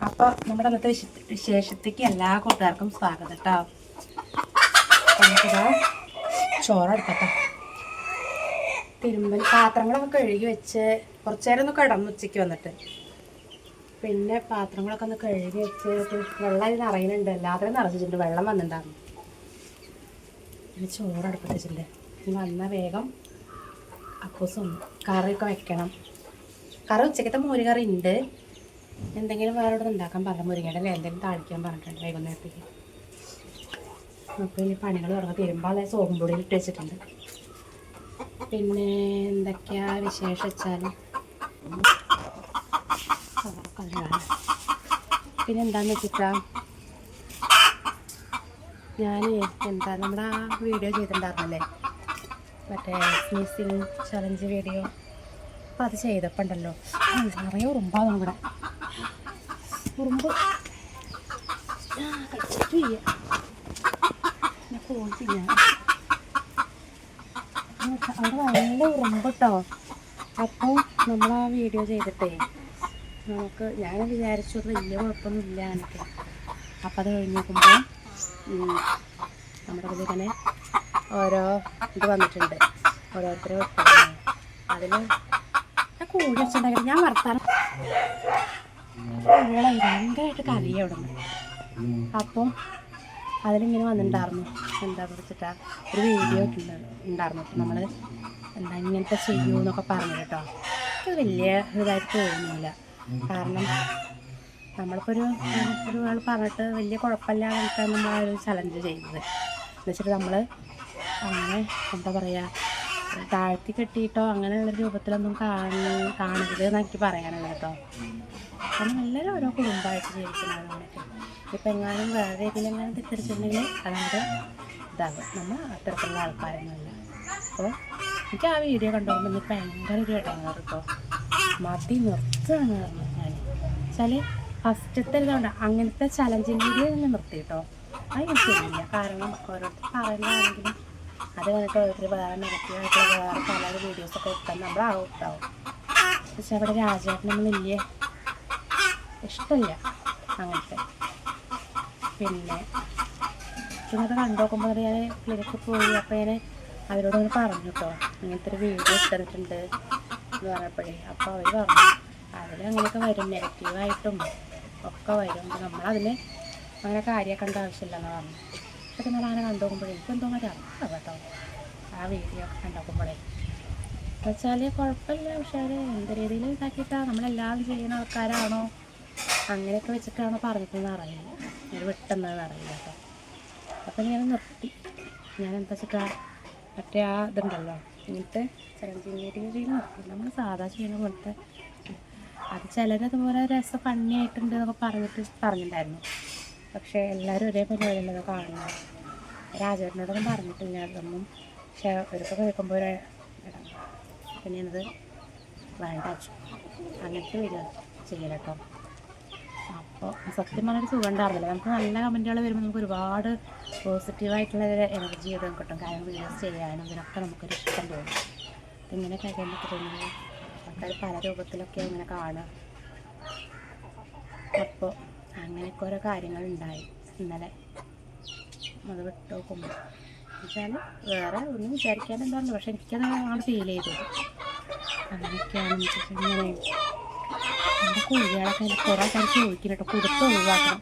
അപ്പോൾ നമ്മുടെ അന്നത്തെ വിശേഷത്തേക്ക് എല്ലാ കൂട്ടുകാർക്കും സ്വാഗതം കേട്ടോ. നമുക്കിതാ ചോറെടുക്കട്ടോ. തിരുമ്പൽ പാത്രങ്ങളൊക്കെ കഴുകി വെച്ച് കുറച്ച് നേരം ഒന്ന് കിടന്നു ഉച്ചയ്ക്ക് വന്നിട്ട്. പിന്നെ പാത്രങ്ങളൊക്കെ ഒന്ന് കഴുകി വെച്ച് വെള്ളം ഇത് നിറയുന്നുണ്ട്. എല്ലാത്തിനും നിറച്ചിട്ടുണ്ട്, വെള്ളം വന്നിട്ടുണ്ടായിരുന്നു. പിന്നെ ചോറെടുക്കട്ട് വെച്ചിട്ടുണ്ട്. ഇനി വന്നാൽ വേഗം അപ്പൂസും കറിയൊക്കെ വെക്കണം. കറി ഉച്ചക്കത്തെ മോരുകറി ഉണ്ട്. എന്തെങ്കിലും വേറെ ഇവിടെ ഉണ്ടാക്കാൻ പറഞ്ഞ മുരിങ്ങയുടെ എന്തെങ്കിലും താളിക്കാൻ പറഞ്ഞിട്ടുണ്ട് വൈകുന്നേരത്തേക്ക്. അപ്പോൾ ഇനി പണികൾ തുടങ്ങാൻ തിരുമ്പാതെ സോപ്പും പൊടിയിൽ ഇട്ട് വെച്ചിട്ടുണ്ട്. പിന്നെ എന്തൊക്കെയാ വിശേഷം വെച്ചാൽ പിന്നെ എന്താണെന്ന് വെച്ചിട്ടാ ഞാൻ നമ്മുടെ ആ വീഡിയോ ചെയ്തിട്ടുണ്ടായിരുന്നല്ലേ, മറ്റേ സ്നീസിങ് ചലഞ്ച് വീഡിയോ. അപ്പോൾ അത് ചെയ്തപ്പോൾ ഉണ്ടല്ലോ നിറയെ ഉറുമ്പാണ് നമ്മുടെ ഉറുമ്പ്. കഴിച്ചിട്ടില്ല പോയിട്ടില്ല. അവിടെ നല്ല ഉറുമ്പ് കേട്ടോ. അപ്പോൾ നമ്മൾ ആ വീഡിയോ ചെയ്തിട്ടേ ഞാൻ വിചാരിച്ചു അത് വലിയ കുഴപ്പമൊന്നുമില്ല എനിക്ക്. അപ്പം അത് കഴിഞ്ഞ് നോക്കുമ്പോൾ നമ്മുടെ ഇതിൽ ഇങ്ങനെ ഓരോ ഇത് വന്നിട്ടുണ്ട്, ഓരോരുത്തരെ വെക്കുന്നത്. അതിൽ കോഴി വെച്ചിട്ടുണ്ടെങ്കിൽ ഞാൻ വർത്താനം കോഴികളെ ഭയങ്കരമായിട്ട് കരയും അവിടെ നിന്ന്. അപ്പം അതിലിങ്ങനെ വന്നിട്ടുണ്ടായിരുന്നു. എന്താ വെച്ചിട്ടാ ഒരു വീഡിയോ ഉണ്ടായിരുന്നു. നമ്മൾ എന്താ ഇങ്ങനത്തെ ചെയ്യൂ എന്നൊക്കെ പറഞ്ഞു കേട്ടോ. അത് വലിയ ഇതായിട്ട് തോന്നുന്നില്ല. കാരണം നമ്മളിപ്പോൾ ഒരാൾ പറഞ്ഞിട്ട് വലിയ കുഴപ്പമില്ല എന്നിട്ടാണ് നമ്മൾ ആ ഒരു ചലഞ്ച് ചെയ്യുന്നത്. എന്ന് വെച്ചിട്ട് നമ്മൾ അങ്ങനെ എന്താ പറയുക താഴ്ത്തി കെട്ടിയിട്ടോ അങ്ങനെയുള്ള രൂപത്തിലൊന്നും കാണരുത് എന്ന് എനിക്ക് പറയാനുള്ളത് കേട്ടോ. കാരണം എല്ലാവരും ഓരോ കുടുംബമായിട്ട് ജീവിക്കുന്നവരാണൊക്കെ. ഇപ്പം എങ്ങാനും വേറെ രീതിയിലെങ്ങാനും തെറ്റിദ്ധരിച്ചിട്ടുണ്ടെങ്കിൽ അതുകൊണ്ട് ഇതാകും. നമ്മൾ അത്തരത്തിലുള്ള ആൾക്കാരൊന്നുമല്ല. അപ്പോൾ എനിക്ക് ആ വീഡിയോ കണ്ടുകൊണ്ട് എനിക്ക് ഭയങ്കര ഒരു ഇടങ്ങാറ് കേട്ടോ. മതി നിർത്തുകയാണ് പറഞ്ഞു ഞാൻ. വെച്ചാൽ ഫസ്റ്റത്തെ ഇതുകൊണ്ട് അങ്ങനത്തെ ചലഞ്ചിങ് വീഡിയോ തന്നെ നിർത്തി കേട്ടോ. അത് ശരിയില്ല. കാരണം ഓരോരുത്തർ പറയുന്നതാണെങ്കിലും അത് കണ്ടിട്ട് ഓരോരുത്തർ വേറെ നെഗറ്റീവായിട്ടുള്ള വേറെ പല വീഡിയോസൊക്കെ ഇട്ടാൽ നമ്മൾ ഔട്ടാവും. പക്ഷെ അവിടെ രാജേട്ടനൊന്നും വലിയ ഇഷ്ടമില്ല അങ്ങനത്തെ. പിന്നെ അത് കണ്ടു നോക്കുമ്പോൾ ഞാൻ ക്ലിനിക്കിൽ പോയി. അപ്പോൾ ഞാൻ അവരോടൊന്ന് പറഞ്ഞു കേട്ടോ, ഇങ്ങനത്തെ ഒരു വീഡിയോ ഇട്ടിട്ടുണ്ട് എന്ന് പറഞ്ഞപ്പോഴേ. അപ്പോൾ അവർ പറഞ്ഞു അതിലങ്ങനെയൊക്കെ വരും, നെഗറ്റീവായിട്ടും ഒക്കെ വരും. നമ്മളതിന് അങ്ങനെ കാര്യമാക്കേണ്ട ആവശ്യമില്ലെന്ന് പറഞ്ഞു. പക്ഷെ നമ്മൾ അങ്ങനെ കണ്ടു നോക്കുമ്പോഴേ എനിക്കെന്തോ മതി അറിയാം കേട്ടോ ആ വീഡിയോ ഒക്കെ കണ്ടുനോക്കുമ്പോഴേ. എന്ന് വെച്ചാൽ കുഴപ്പമില്ല. പക്ഷേ അത് എന്ത് രീതിയിൽ ഇതാക്കിയിട്ടാണ് നമ്മളെല്ലാവരും ചെയ്യുന്ന ആൾക്കാരാണോ അങ്ങനെയൊക്കെ വെച്ചിട്ടാണോ പറഞ്ഞിട്ടെന്ന് അറിയില്ല. ഒരു വിട്ടെന്നത് അറിയില്ല കേട്ടോ. അപ്പം ഞാൻ നിർത്തി. ഞാൻ എന്താ വെച്ചിട്ടാ മറ്റേ ആ ഇതുണ്ടല്ലോ ഇങ്ങനത്തെ ചലഞ്ചിങ് രീതിയിൽ നിർത്തി. നമ്മൾ സാധാ ചെയ്യുന്ന പോലത്തെ അത് ചിലരതുപോലെ രസം ഫണ്ണിയായിട്ടുണ്ട് എന്നൊക്കെ പറഞ്ഞിട്ടുണ്ടായിരുന്നു. പക്ഷേ എല്ലാവരും ഒരേപോലെ വരുന്നത് കാണുന്നത്. രാജേട്ടനോടൊന്നും പറഞ്ഞിട്ടില്ല അതൊന്നും. പക്ഷേ അവരൊക്കെ കേൾക്കുമ്പോൾ ഒരു പിന്നെ അത് വേണ്ട വെച്ചു അങ്ങനത്തെ വീഡിയോ ചെയ്യല കേട്ടോ. അപ്പോൾ സത്യം പറഞ്ഞൊരു സുഖം ഉണ്ടായിരുന്നില്ല. നമുക്ക് നല്ല കമൻറ്റുകൾ വരുമ്പോൾ നമുക്ക് ഒരുപാട് പോസിറ്റീവായിട്ടുള്ള എനർജി ചെയ്ത് കിട്ടും. കാര്യം വീഡിയോസ് ചെയ്യാനും ഇതിനൊക്കെ നമുക്കൊരു ഇഷ്ടം തോന്നും. ഇങ്ങനെ കഴിയുമ്പോൾ തോന്നുന്നത് ആൾക്കാർ പല രൂപത്തിലൊക്കെ ഇങ്ങനെ കാണുക. അപ്പോൾ അങ്ങനെയൊക്കെ ഓരോ കാര്യങ്ങളുണ്ടായി ഇന്നലെ. അത് വിട്ട് നോക്കുമ്പോൾ വെച്ചാൽ വേറെ ഒന്നും വിചാരിക്കാനുണ്ടാവില്ല. പക്ഷെ എനിക്കത് അങ്ങോട്ട് ഫീൽ ചെയ്തത് അങ്ങനെയൊക്കെയാണ്. ഇങ്ങനെ എൻ്റെ കുഴികളൊക്കെ എനിക്ക് കുറേ ആൾക്കാർ ചോദിക്കും കേട്ടോ, കൊടുത്ത് ഒഴിവാക്കണം.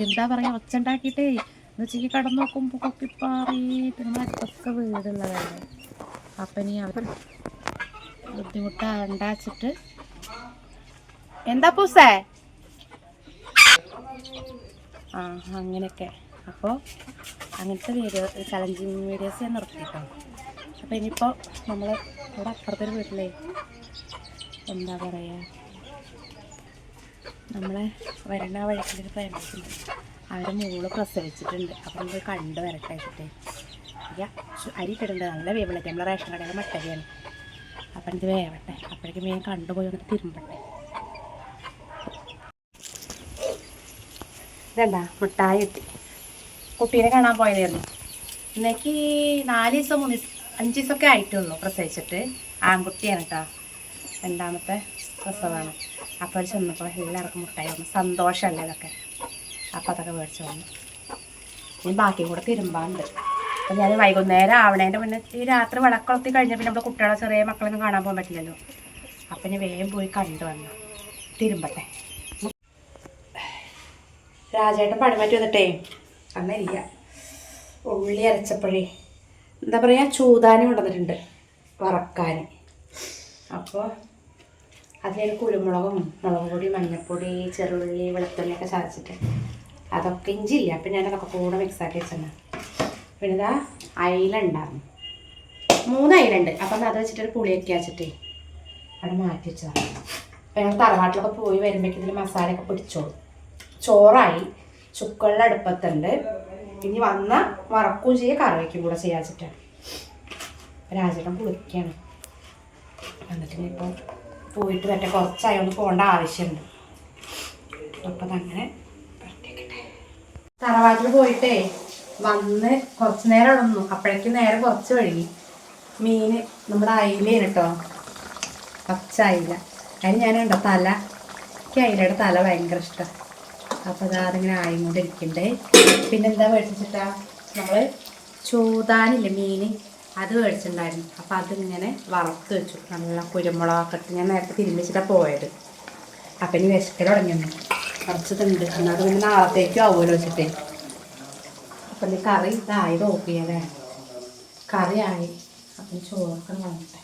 എന്താ പറയുക ഒച്ച ഉണ്ടാക്കിയിട്ടേ ഉച്ചയ്ക്ക് കടന്നു നോക്കുമ്പോൾ കൊക്കിപ്പാറിയിട്ട് നമ്മൾ അടുത്തൊക്കെ വീടുള്ളതാണ്. അപ്പം ഇനി അവർ ബുദ്ധിമുട്ടാണ്ടാച്ചിട്ട് എന്താ പൂസേ അങ്ങനെയൊക്കെ. അപ്പോൾ അങ്ങനത്തെ വീഡിയോ ചലഞ്ചിങ് വീഡിയോസ് ഞാൻ നിർത്തിയിട്ടോ. അപ്പോൾ ഇനിയിപ്പോൾ നമ്മൾ ഇവിടെ അപ്പുറത്തൊരു വീട്ടിലേ എന്താ പറയുക നമ്മളെ വരണ വഴിക്കൊരു പ്രേമിച്ചിട്ടുണ്ട്. അവരുടെ മോള് പ്രസവിച്ചിട്ടുണ്ട്. അപ്പം നമ്മൾ കണ്ട് വരട്ടെ വെച്ചിട്ടേ അരി ഇട്ടിട്ടുണ്ട്. നല്ല വേവിളൊക്കെ നമ്മളെ റേഷൻ കടയിലെ മട്ടരിയാണ്. അപ്പം ഇത് വേവട്ടെ. അപ്പോഴേക്കും ഞാൻ കണ്ടുപോയി വന്നിട്ട് തിരുമ്പട്ടെ. ഇതെന്താ മിഠായി കിട്ടി. കുട്ടീനെ കാണാൻ പോയതായിരുന്നു. ഇന്നേക്ക് 4 ദിവസം 5 ദിവസമൊക്കെ ആയിട്ടുള്ളൂ പ്രസവിച്ചിട്ട്. ആൺകുട്ടിയാണ് കേട്ടോ. രണ്ടാമത്തെ പ്രസവമാണ്. അപ്പോൾ അത് ചെന്നപ്പോൾ എല്ലാവർക്കും മുട്ടായി വന്നു. സന്തോഷമല്ലേ അതൊക്കെ. അപ്പോൾ അതൊക്കെ മേടിച്ച് വന്നു. ഇനി ബാക്കിയും കൂടെ തിരുമ്പാണ്ട്. അപ്പം ഞാൻ വൈകുന്നേരം ആവണേൻ്റെ മുന്നേ ഈ രാത്രി വിളക്കൊളത്തി കഴിഞ്ഞാൽ പിന്നെ നമ്മുടെ കുട്ടികളെ ചെറിയ മക്കളൊന്നും കാണാൻ പോകാൻ പറ്റില്ലല്ലോ. അപ്പം ഇനി വേഗം പോയി കണ്ടു വന്നു തിരുമ്പട്ടെ. രാജേട്ടൻ പണി മാറ്റി വന്നിട്ടേ അന്നില്ല ഉള്ളി അരച്ചപ്പോഴേ എന്താ പറയുക ചൂതാനും കൊണ്ടുവന്നിട്ടുണ്ട് വറക്കാൻ. അപ്പോൾ അതിൽ കുരുമുളകും മുളക് പൊടി മഞ്ഞൾപ്പൊടി ചെറുള്ളി വെളുത്തുള്ളിയൊക്കെ ചതച്ചിട്ട് അതൊക്കെ ഇഞ്ചിയില്ല. അപ്പം ഞാനതൊക്കെ കൂടെ മിക്സാക്കി വെച്ചെന്നാ. പിന്നെ ഇതാ അയില ഉണ്ടായിരുന്നു, 3 അയിലുണ്ട്. അപ്പം അത് വെച്ചിട്ടൊരു പുളിയൊക്കെ വെച്ചിട്ടേ അവിടെ മാറ്റി വെച്ചതാണ്. അപ്പം ഞങ്ങൾ തറവാട്ടിലൊക്കെ പോയി വരുമ്പോഴേക്കും ഇതിൽ മസാലയൊക്കെ പിടിച്ചോളൂ. ചോറായി, ചുക്കുള്ള അടുപ്പത്തുണ്ട്. ഇനി വന്ന വറക്കുകയും ചെയ്യുക കറി വയ്ക്കും കൂടെ ചെയ്യാൻ വെച്ചിട്ടാണ്. രാജേട്ടൻ കുളിക്കുകയാണ്. എന്നിട്ട് ഇനിയിപ്പോൾ പോയിട്ട് മറ്റേ കുറച്ചായൊന്ന് പോകേണ്ട ആവശ്യമുണ്ട്. അപ്പം അതങ്ങനെ തറവാട്ടിൽ പോയിട്ടേ വന്ന് കുറച്ച് നേരം അവിടെ നിന്നു. അപ്പോഴേക്കും നേരെ കുറച്ച് വഴുകി. മീൻ നമ്മുടെ അയിലാണ് കേട്ടോ, പച്ച അയില. അതിന് ഞാനുണ്ടോ തല, എനിക്ക് അയിലയുടെ തല ഭയങ്കര ഇഷ്ടം. അപ്പോൾ അതിങ്ങനെ ആയും കൊണ്ട് ഇരിക്കണ്ടേ. പിന്നെന്താ മേടിച്ചിട്ടാ നമ്മൾ ചൂതാനില്ലേ മീൻ, അത് മേടിച്ചിട്ടുണ്ടായിരുന്നു. അപ്പോൾ അതിങ്ങനെ വറുത്ത് വെച്ചു. നല്ല കുരുമുളകൊക്കെ ഇട്ട് ഞാൻ നേരത്തെ തിരുമ്മിച്ചിട്ടാണ് പോയത്. അപ്പം ഇനി വിശക്കൽ തുടങ്ങിയൊന്നു കുറച്ചതുണ്ട്. എന്നാൽ അത് പിന്നെ നാളത്തേക്കും ആവുമല്ലോ വെച്ചിട്ടേ. അപ്പം ഇനി കറി ഇതായി നോക്കിയല്ലേ, കറി ആയി. അപ്പം ചോറൊക്കെ നോക്കട്ടെ.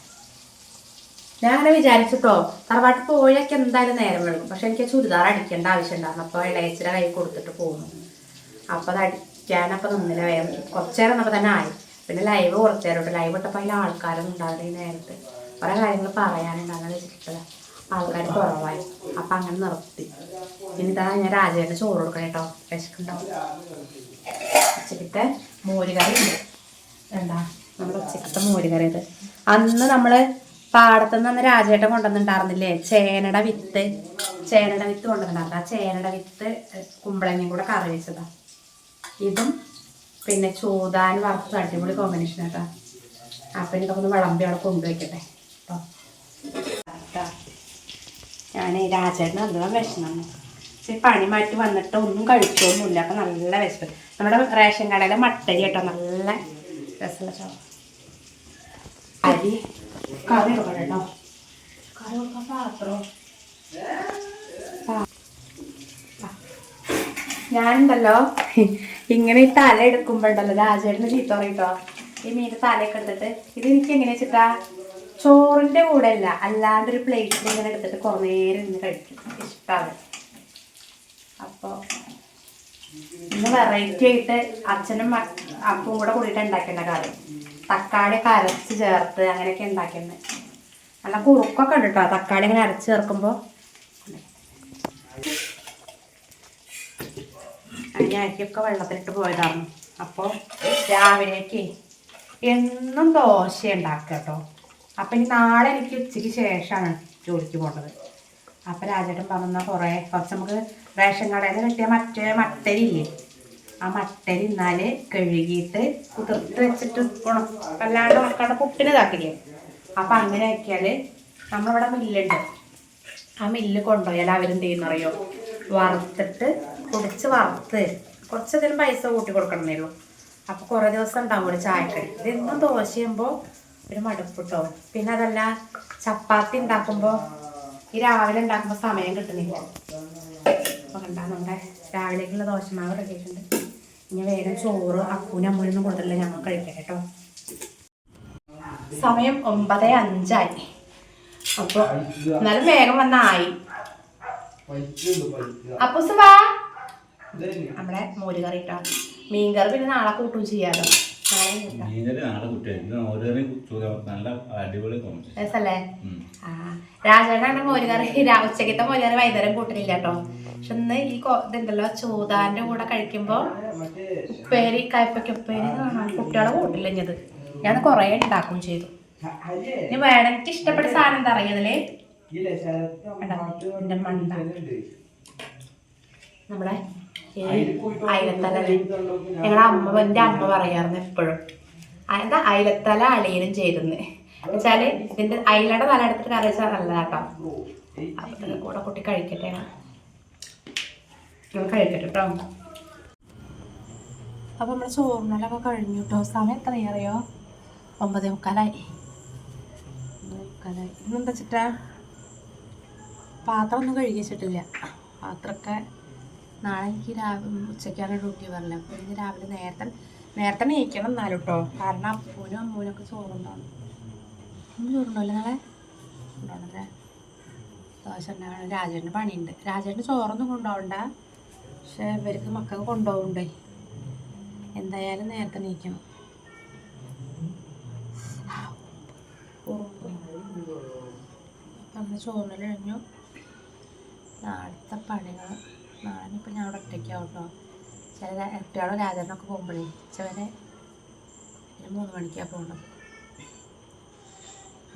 ഞാനങ്ങനെ വിചാരിച്ചിട്ടോ തറവാട്ടിൽ പോയൊക്കെ എന്തായാലും നേരം വേണം. പക്ഷെ എനിക്ക് ചുരിദാർ അടിക്കേണ്ട ആവശ്യം ഉണ്ടായിരുന്നു. അപ്പോൾ ഇളയച്ചിയുടെ കൈ കൊടുത്തിട്ട് പോകുന്നു. അപ്പോൾ അത് അടിക്കാനപ്പോൾ നിന്നില്ല. വേഗം കുറച്ച് നേരം നമ്മൾ തന്നെ ആയി. പിന്നെ ലൈവ് കുറച്ച് നേരം ഇട്ട് ലൈവ് ഇട്ടപ്പോൾ അതിൽ ആൾക്കാരൊന്നും ഉണ്ടാവില്ല. ഈ നേരത്തെ കുറേ കാര്യങ്ങൾ പറയാനുണ്ടാകുന്ന വെച്ചിട്ടുള്ള ആൾക്കാർ കുറവായി. അപ്പം അങ്ങനെ നിർത്തി. ഇനി ഇതാ ഞാൻ രാജേട്ടന് ചോറ് കൊടുക്കണം കേട്ടോ, വിശക്കുണ്ടാവും. ഉച്ചക്കത്തെ മോരുകറി ഉണ്ട്. എന്താ നമ്മുടെ ഉച്ചക്കത്തെ മോരുകറി ഇത് അന്ന് നമ്മൾ പാടത്തുനിന്ന് അന്ന് രാജേട്ടൻ കൊണ്ടുവന്നിട്ടുണ്ടായിരുന്നില്ലേ ചേനയുടെ വിത്ത് കൊണ്ടുവന്നിട്ടുണ്ടായിരുന്നു. ആ ചേനയുടെ വിത്ത് കുമ്പളങ്ങയും കൂടെ കറി വെച്ചതാണ്. ഇതും പിന്നെ ചൂതാൻ വറുത്ത് അടിപൊളി കോമ്പിനേഷൻ കേട്ടോ. അപ്പം ഇതൊക്കെ ഒന്ന് വിളമ്പി അവിടെ കൊണ്ടുവയ്ക്കട്ടെ കേട്ടോ. ഞാൻ രാജേട്ടന് നല്ലോണം വിശന്നു. ഇച്ചിരി പണി മാറ്റി വന്നിട്ട് ഒന്നും കഴിച്ചൊന്നുമില്ല. അപ്പം നല്ല വിശപ്പ്. നമ്മുടെ റേഷൻ കടയിലെ മട്ടരി കേട്ടോ, നല്ല രസമുള്ള ചോറ്. അരി കറി കൊടുക്കണം കേട്ടോ. കറി കൊടുക്കാൻ പാത്രോ ഞാനുണ്ടല്ലോ ഇങ്ങനെ ഈ തല എടുക്കുമ്പോണ്ടല്ലോ രാജേട്ടന് ചീത്ത പറയട്ടോ. ഈ മീൻ്റെ തലയൊക്കെ എടുത്തിട്ട് ഇത് എനിക്ക് എങ്ങനെയാ വെച്ചിട്ടാ ചോറിൻ്റെ കൂടെ അല്ല, അല്ലാണ്ടൊരു പ്ലേറ്റിൽ ഇങ്ങനെ എടുത്തിട്ട് കുറേ നേരം ഇന്ന് കഴിക്കും. ഇഷ്ടമാണ്. അപ്പോൾ ഇന്ന് വെറൈറ്റി ആയിട്ട് അച്ഛനും അപ്പും കൂടെ കൂടിയിട്ട് ഉണ്ടാക്കേണ്ട കറി. തക്കാളിയൊക്കെ അരച്ച് ചേർത്ത് അങ്ങനെയൊക്കെ ഉണ്ടാക്കുന്നത്. നല്ല കുറുക്കൊക്കെ ഉണ്ട് കേട്ടോ തക്കാളി ഇങ്ങനെ അരച്ച് ചേർക്കുമ്പോൾ. ഞാൻ അരിയൊക്കെ വെള്ളത്തിലിട്ട് പോയതായിരുന്നു. അപ്പോൾ രാവിലേക്ക് എന്നും ദോശ ഉണ്ടാക്കുക കേട്ടോ. അപ്പം ഇനി നാളെ എനിക്ക് ഉച്ചയ്ക്ക് ശേഷമാണ് ജോലിക്ക് പോകേണ്ടത്. അപ്പം രാജേട്ടൻ പറഞ്ഞാൽ കുറച്ച് നമുക്ക് റേഷൻ കടയിൽ നിന്ന് കിട്ടിയ മട്ടരി ഇല്ലേ, ആ മട്ടരി എന്നാൽ കഴുകിയിട്ട് കുതിർത്ത് വെച്ചിട്ട് അല്ലാണ്ട് ഉണക്കാണ്ട് പുട്ടിന് ഇതാക്കില്ലേ. അപ്പം അങ്ങനെ ആക്കിയാൽ നമ്മളിവിടെ മില്ലുണ്ട്. ആ മില്ല് കൊണ്ടുപോയാൽ അവരെന്ത് ചെയ്യുന്നറിയോ, വറുത്തിട്ട് പൊടിച്ച് വറുത്ത് കുറച്ചധികം പൈസ കൂട്ടി കൊടുക്കണമെന്നേ ഉള്ളൂ. അപ്പോൾ കുറേ ദിവസം ഉണ്ടാവുമല്ലോ ചായക്കടി. ഇതെന്നും ദോശ ചെയ്യുമ്പോൾ ഒരു മടുപ്പിട്ടോ. പിന്നെ അതല്ല ചപ്പാത്തി ഉണ്ടാക്കുമ്പോൾ ഈ രാവിലെ ഉണ്ടാക്കുമ്പോൾ സമയം കിട്ടുന്നില്ല. അപ്പോൾ കണ്ടാ നമ്മുടെ രാവിലേക്കുള്ള ദോശമാവ് റെഡി ആയിട്ടുണ്ട്. ഇനി വേഗം ചോറ് അപ്പൂനും അമ്മൂനൊന്നും കൊടുത്തില്ല, ഞങ്ങൾ കഴിക്കാം കേട്ടോ. സമയം 9:05. അപ്പോൾ എന്നാലും വേഗം വന്നായി. അപ്പൂസ് വാ. നമ്മുടെ മോരുകറി കേട്ടോ. മീൻകറി പിന്നെ നാളെ കൂട്ടും ചെയ്യാലോ. രസല്ലേ? ആ രാജേട്ടൻ്റെ മോരുകറി ഉച്ചക്കത്തെ മോരുകറി വൈകുന്നേരം കൂട്ടലില്ല കേട്ടോ. പക്ഷെ ഇന്ന് ഈ ഇതുണ്ടല്ലോ ചൂതാൻ്റെ കൂടെ കഴിക്കുമ്പോൾ ഉപ്പേരി കയ്പയ്ക്ക് ഉപ്പേരി കുട്ടികളെ കൂട്ടില്ല. ഇഞ്ഞത് ഞാൻ കുറേ ഉണ്ടാക്കുകയും ചെയ്തു. ഇനി വേണം എനിക്ക് ഇഷ്ടപ്പെട്ട സാധനം എന്താ അറിയാതില്ലേ, എൻ്റെ മണ്ട നമ്മുടെ അയിലത്തല. ഞങ്ങളുടെ എൻ്റെ അമ്മ പറയാറുണ്ട് എപ്പോഴും എന്താ അയിലത്തല അളിയനും ചെയ്തെന്ന് വെച്ചാൽ ഇതിൻ്റെ അയിലയുടെ തല എടുത്തിട്ട് കറി വെച്ചാൽ നല്ലതാട്ടോ. അപ്പം കൂടെ കൂട്ടി കഴിക്കട്ടെ, കഴിക്കട്ടെ കേട്ടോ. അപ്പോൾ നമ്മുടെ ചോറിനലൊക്കെ കഴിഞ്ഞു കേട്ടോ. സമയം എത്ര അറിയോ? 9:45. ഇന്നെന്താ വെച്ചിട്ടാ പാത്രം ഒന്നും കഴുകി വെച്ചിട്ടില്ല. പാത്രമൊക്കെ നാളെ എനിക്ക് ഉച്ചയ്ക്കാണ് ഡ്യൂട്ടി പറഞ്ഞത്. അപ്പോൾ ഇന്ന് രാവിലെ നേരത്തെ നീക്കണം എന്നാലും കേട്ടോ. കാരണം അപ്പൂനും അമ്മൂനൊക്കെ ചോറുണ്ടാവും. ചോറുണ്ടാവില്ല നാളെ ഉണ്ടാവണല്ലേ. ദോശ ഉണ്ടാവണം. രാജേട്ടന് പണിയുണ്ട്. രാജേട്ടന് ചോറൊന്നും കൊണ്ടുപോകണ്ട, പക്ഷെ ഇവർക്ക് മക്കൾക്ക് കൊണ്ടുപോകണ്ടേ. എന്തായാലും നേരത്തെ നീക്കണം. അപ്പം അങ്ങനെ ചോറിനൽ കഴിഞ്ഞു. നാളത്തെ പണികൾ നാളെനിപ്പോൾ ഞാൻ അവിടെ ഒറ്റയ്ക്കാവും കേട്ടോ. ചില കുട്ടികളും രാജേട്ടനൊക്കെ പോകുമ്പോഴേ ഉച്ചവരെ 3 മണിക്കാണ് പോകേണ്ടത്.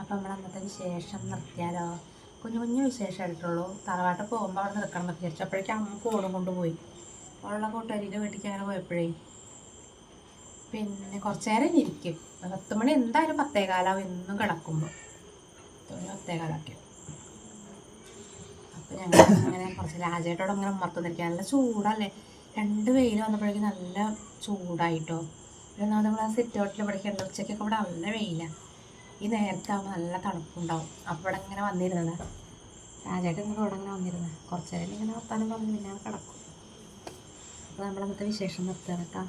അപ്പം നമ്മൾ അന്നത്തെ വിശേഷം നിർത്തിയാലോ? കുഞ്ഞു കുഞ്ഞു വിശേഷമായിട്ടുള്ളൂ. തറവാട്ടിൽ പോകുമ്പോൾ അവിടെ നിൽക്കണം എന്ന് വിചാരിച്ചു. അപ്പോഴേക്കും അമ്മ ഫോണും കൊണ്ടുപോയി. ഉള്ള കൂട്ടുകാരിൻ്റെ വീട്ടിലേക്ക് അങ്ങനെ പോയപ്പോഴേ പിന്നെ കുറച്ച് നേരം ഇരിക്കും. 10 മണി എന്തായാലും 10:15 എന്നും കിടക്കുമ്പോൾ. 10:15 അപ്പോൾ ഞങ്ങൾ അങ്ങനെ കുറച്ച് രാജേട്ടോടെ അങ്ങനെ ഉമ്മർത്തുന്നിരിക്കുക. നല്ല ചൂടല്ലേ, 2 വെയിൽ വന്നപ്പോഴേക്കും നല്ല ചൂടായിട്ടോ. പിന്നെ നമ്മൾ സിറ്റ് ഔട്ടിൽ പഠിക്കേണ്ട ഉച്ചയ്ക്കൊക്കെ ഇവിടെ നല്ല വെയിലാണ്. ഈ നേരത്താകുമ്പോൾ നല്ല തണുപ്പുണ്ടാവും. അപ്പോൾ ഇവിടെ ഇങ്ങനെ വന്നിരുന്നത് രാജേട്ടൻ ഇങ്ങനെ ഇവിടെ ഇങ്ങനെ വന്നിരുന്നത് കുറച്ച് നേരം ഇങ്ങനെ വർത്താനം പറഞ്ഞ് പിന്നെ കിടക്കും. അപ്പോൾ നമ്മളന്നത്തെ വിശേഷം നിർത്തുകയാണ് കേട്ടോ.